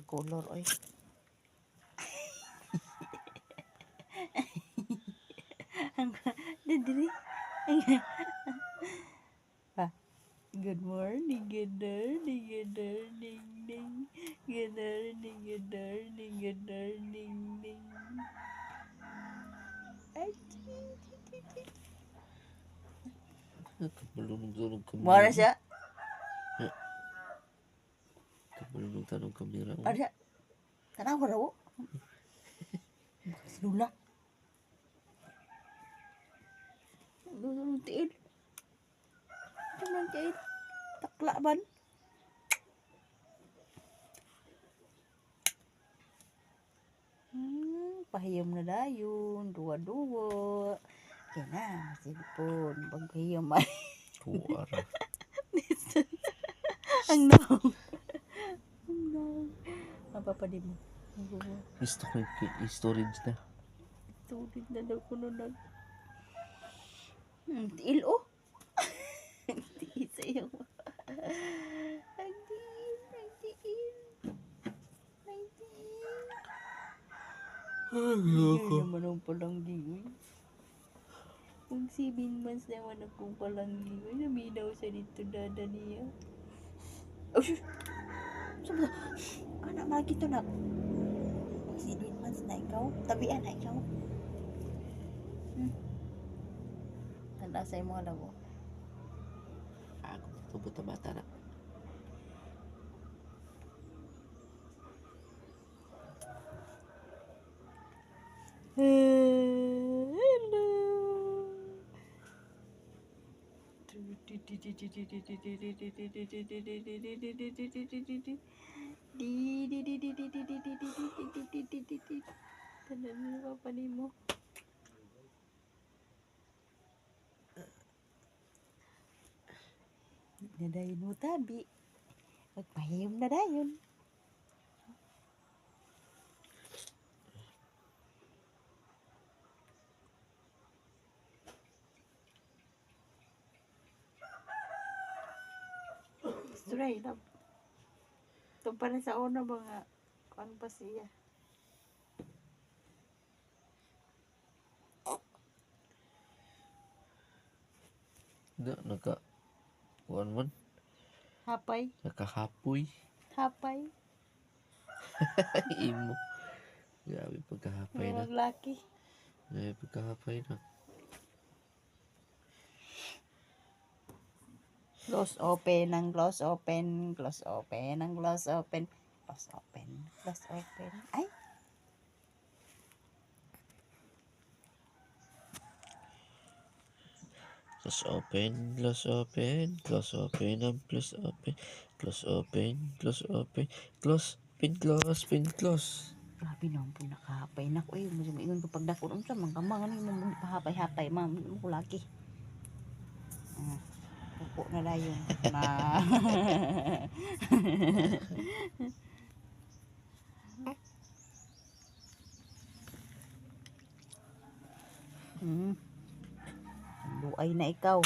color oy. Dili. Good morning, good morning, good morning, ding. Good morning, good morning, good morning, ding. Ay, Kabulong-tulong Mora kamera. siya. Kabulong-tulong kamera. Ada. Tanaw raw. Bakas lula. Tiil. Tiil. Takla ban. Pahiyom na dayon. Duwa-duwa. Kaya na. Silpon. Pagpahiyom ay. Kuwara. Ang no. Ang no. Mapapadi mo. Gusto ko yung storage na. Tulid na daw ko nun. Tiil oh. Tiil sa'yo. Ang tiil. Ang tiil. Ang tiil. Hindi naman ang palanggi. Kung 7 months naman akong palanggi. Naminaw sa dito dada niya. Oh, shush! Sabi na, anak malagi ito na. 7 months na ikaw. Tabian na ikaw. Tanda sa'yo mga labo. Ako tubot na bata na. Hello. Tanan mo pa mo. Nadayon mo tabi. Magpahiyom na dayon. Straight up. Ito pa rin sa una mga kuan pa siya. Na, kuwan man. Hapay. Nakahapoy. Hapay. Imo. Grabe pagkahapay na. Mga laki. Grabe pagkahapay na. Close open ang close open. Close open ang close open. Close open. Close open. Ay! Close open, close open, close open, and close open, close open, close open, close, pin close, pin close. Grabe naman po nakahapay na ko. Ingon ko pagdakon. Unsa man kamang ano mo pahapay-hapay. Mo laki. Pupo na dayon. Na. Luay na ikaw.